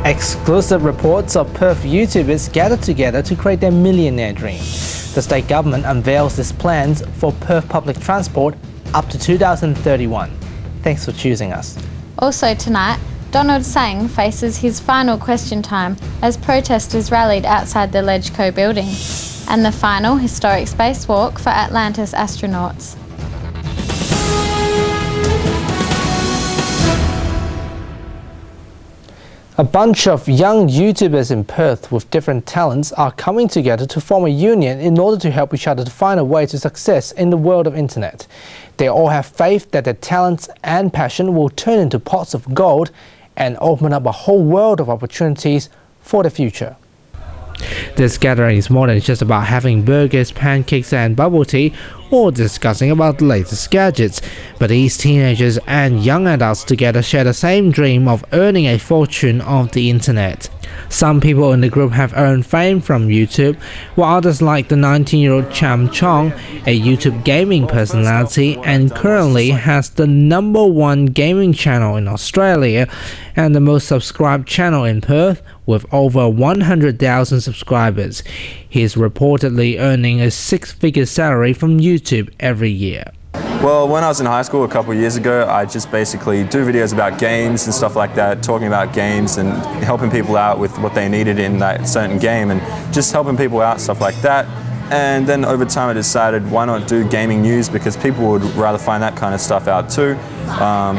Exclusive reports of Perth YouTubers gathered together to create their millionaire dream. The state government unveils its plans for Perth public transport up to 2031. Thanks for choosing us. Also tonight, Donald Tsang faces his final question time as protesters rallied outside the LEGCO building. And the final historic spacewalk for Atlantis astronauts. A bunch of young YouTubers in Perth with different talents are coming together to form a union in order to help each other to find a way to success in the world of internet. They all have faith that their talents and passion will turn into pots of gold and open up a whole world of opportunities for the future. This gathering is more than just about having burgers, pancakes and bubble tea or discussing about the latest gadgets, but these teenagers and young adults together share the same dream of earning a fortune of the internet. Some people in the group have earned fame from YouTube, while others like the 19-year-old Champ Chong, a YouTube gaming personality and currently has the #1 gaming channel in Australia and the most subscribed channel in Perth with over 100,000 subscribers. He is reportedly earning a 6-figure salary from YouTube every year. Well, when I was in high school a couple of years ago, I just basically do videos about games and stuff like that, talking about games and helping people out with what they needed in that certain game and just helping people out, stuff like that. And then over time I decided why not do gaming news, because people would rather find that kind of stuff out too.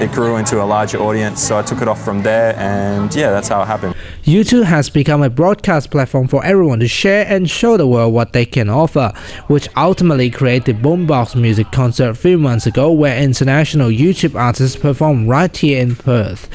It grew into a larger audience, so I took it off from there, and yeah, that's how it happened. YouTube has become a broadcast platform for everyone to share and show the world what they can offer, which ultimately created the Boombox Music concert a few months ago, where international YouTube artists performed right here in Perth.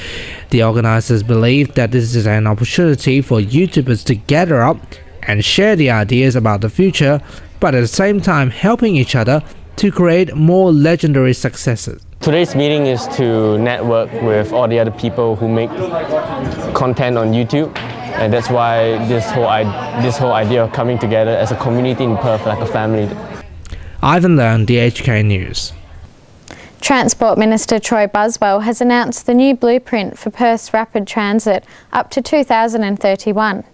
The organizers believe that this is an opportunity for YouTubers to gather up and share the ideas about the future, but at the same time helping each other to create more legendary successes. Today's meeting is to network with all the other people who make content on YouTube, and that's why this whole idea of coming together as a community in Perth, like a family. Ivan Leung, DHK News. Transport Minister Troy Buswell has announced the new blueprint for Perth's rapid transit up to 2031.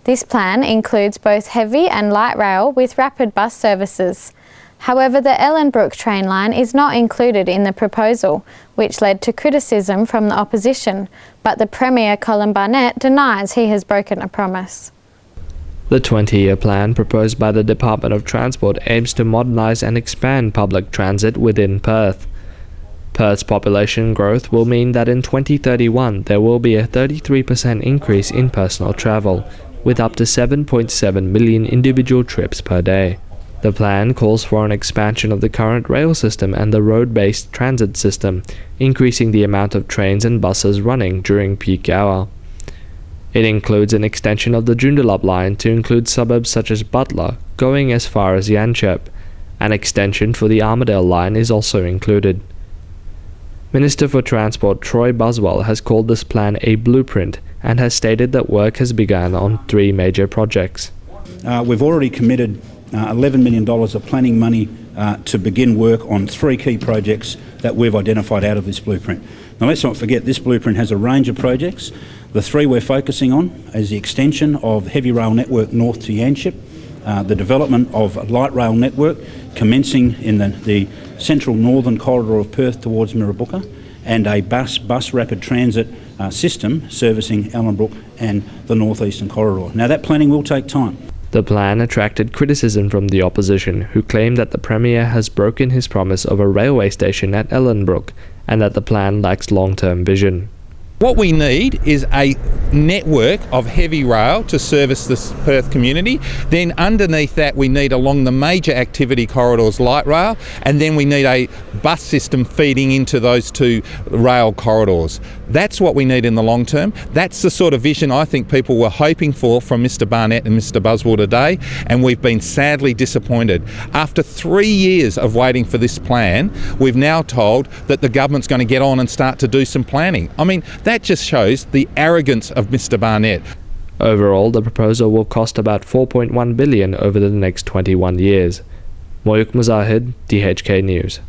This plan includes both heavy and light rail with rapid bus services. However, the Ellenbrook train line is not included in the proposal, which led to criticism from the opposition, but the Premier Colin Barnett denies he has broken a promise. The 20-year plan proposed by the Department of Transport aims to modernise and expand public transit within Perth. Perth's population growth will mean that in 2031 there will be a 33% increase in personal travel, with up to 7.7 million individual trips per day. The plan calls for an expansion of the current rail system and the road-based transit system, increasing the amount of trains and buses running during peak hour. It includes an extension of the Joondalup line to include suburbs such as Butler, going as far as Yanchep. An extension for the Armadale line is also included. Minister for Transport Troy Buswell has called this plan a blueprint and has stated that work has begun on 3 major projects. We've already committed $11 million of planning money to begin work on 3 key projects that we've identified out of this blueprint. Now let's not forget, this blueprint has a range of projects. The 3 we're focusing on is the extension of heavy rail network north to Yanchep, the development of a light rail network commencing in the central northern corridor of Perth towards Mirrabooka, and a bus rapid transit system servicing Ellenbrook and the northeastern corridor. Now that planning will take time. The plan attracted criticism from the opposition, who claimed that the Premier has broken his promise of a railway station at Ellenbrook and that the plan lacks long-term vision. What we need is a network of heavy rail to service this Perth community. Then underneath that we need, along the major activity corridors, light rail, and then we need a bus system feeding into those 2 rail corridors. That's what we need in the long term. That's the sort of vision I think people were hoping for from Mr Barnett and Mr Buswell today, and we've been sadly disappointed. After 3 years of waiting for this plan, we've now told that the government's going to get on and start to do some planning. I mean, that just shows the arrogance of Mr Barnett. Overall, the proposal will cost about $4.1 billion over the next 21 years. Moyukh, Muzahid, DHK News.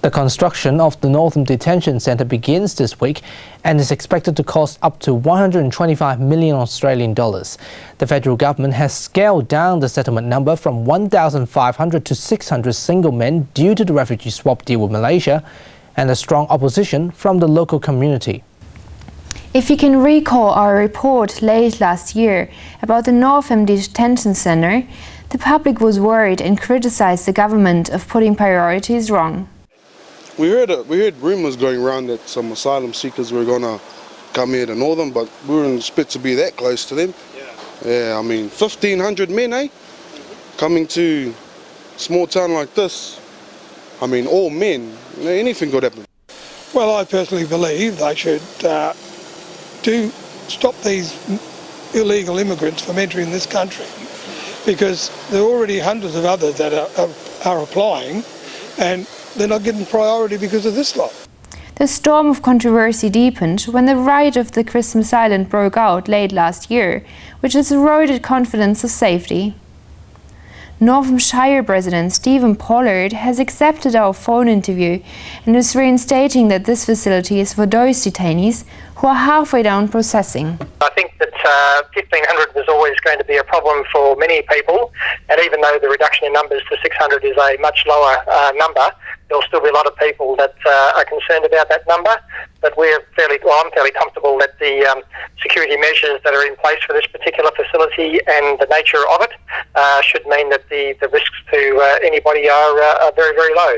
The construction of the Northam detention centre begins this week and is expected to cost up to 125 million Australian dollars. The federal government has scaled down the settlement number from 1,500 to 600 single men due to the refugee swap deal with Malaysia and a strong opposition from the local community. If you can recall our report late last year about the Northam detention centre, the public was worried and criticised the government of putting priorities wrong. We heard rumours going around that some asylum seekers were going to come here to Northam, but we weren't expected to be that close to them. Yeah, I mean, 1,500 men, eh? Coming to a small town like this. I mean, all men. You know, anything could happen. Well, I personally believe they should do stop these illegal immigrants from entering this country, because there are already hundreds of others that are applying, and they're not getting priority because of this lot. The storm of controversy deepened when the riot of the Christmas Island broke out late last year, which has eroded confidence of safety. Northam Shire President Stephen Pollard has accepted our phone interview and is reinstating that this facility is for those detainees who are halfway down processing. I think that 1,500 was always going to be a problem for many people, and even though the reduction in numbers to 600 is a much lower number, there'll still be a lot of people that are concerned about that number. But I'm fairly comfortable that the security measures that are in place for this particular facility and the nature of it should mean that the risks to anybody are very, very low.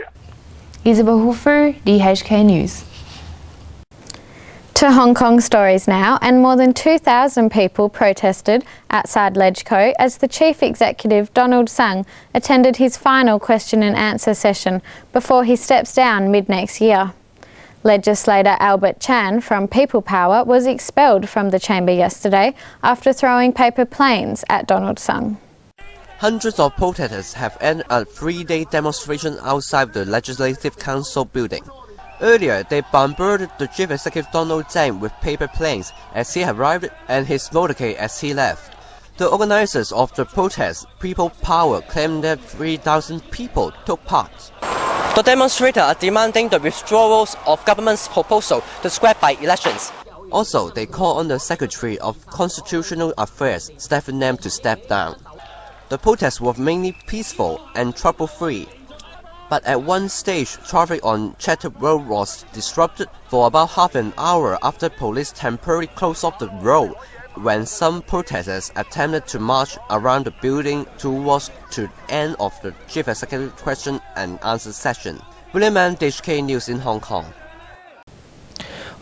Isabel Huther, LEGCO News. To Hong Kong stories now, and more than 2,000 people protested outside LEGCO as the Chief Executive Donald Tsang attended his final question and answer session before he steps down mid-next year. Legislator Albert Chan from People Power was expelled from the chamber yesterday after throwing paper planes at Donald Tsang. Hundreds of protesters have ended a 3-day demonstration outside the Legislative Council building. Earlier, they bombarded the Chief Executive Donald Tsang with paper planes as he arrived and his motorcade as he left. The organizers of the protest, People Power, claimed that 3,000 people took part. The demonstrators are demanding the withdrawal of government's proposal to scrap by elections. Also, they call on the Secretary of Constitutional Affairs, Stephen Lam, to step down. The protests were mainly peaceful and trouble-free. But at one stage, traffic on Chatham Road was disrupted for about half an hour after police temporarily closed off the road when some protesters attempted to march around the building towards the end of the Chief Executive question and answer session. William Mann, LEGCO News in Hong Kong.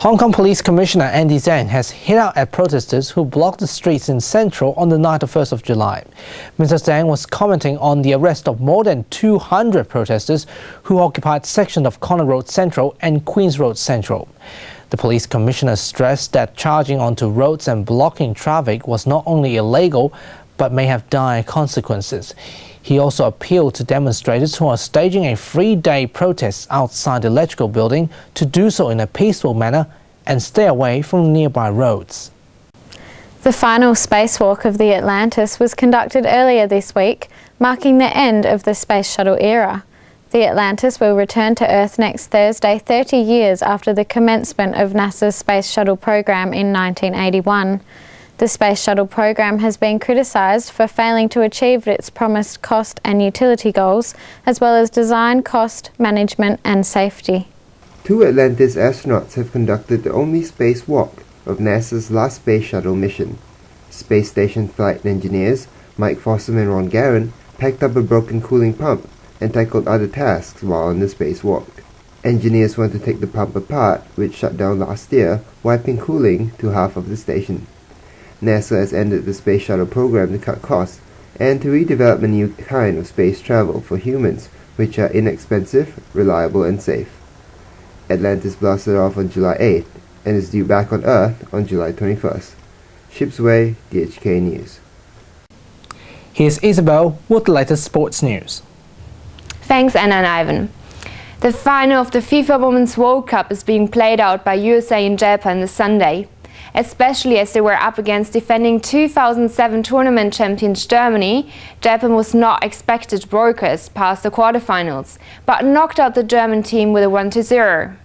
Hong Kong Police Commissioner Andy Zhang has hit out at protesters who blocked the streets in Central on the night of 1st of July. Mr. Zhang was commenting on the arrest of more than 200 protesters who occupied sections of Connor Road Central and Queen's Road Central. The police commissioner stressed that charging onto roads and blocking traffic was not only illegal, but may have dire consequences. He also appealed to demonstrators who are staging a 3-day protest outside the LEGCO building to do so in a peaceful manner and stay away from nearby roads. The final spacewalk of the Atlantis was conducted earlier this week, marking the end of the space shuttle era. The Atlantis will return to Earth next Thursday, 30 years after the commencement of NASA's Space Shuttle program in 1981. The Space Shuttle program has been criticised for failing to achieve its promised cost and utility goals, as well as design, cost, management and safety. 2 Atlantis astronauts have conducted the only spacewalk of NASA's last Space Shuttle mission. Space Station flight engineers Mike Fossum and Ron Garren packed up a broken cooling pump and tackled other tasks while on the spacewalk. Engineers want to take the pump apart, which shut down last year, wiping cooling to half of the station. NASA has ended the Space Shuttle program to cut costs and to redevelop a new kind of space travel for humans, which are inexpensive, reliable and safe. Atlantis blasted off on July 8th and is due back on Earth on July 21st. Shibs Way, LEGCO News. Here's Isabel with the latest sports news. Thanks, Anna and Ivan. The final of the FIFA Women's World Cup is being played out by USA and Japan this Sunday. Especially as they were up against defending 2007 tournament champions Germany, Japan was not expected to progress past the quarterfinals, but knocked out the German team with a 1-0.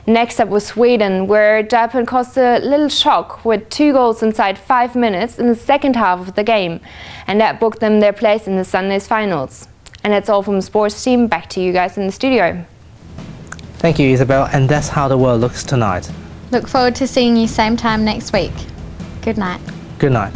Next up was Sweden, where Japan caused a little shock with 2 goals inside 5 minutes in the second half of the game, and that booked them their place in the Sunday's finals. And that's all from the sports team. Back to you guys in the studio. Thank you, Isabel, and that's how the world looks tonight. Look forward to seeing you same time next week. Good night. Good night.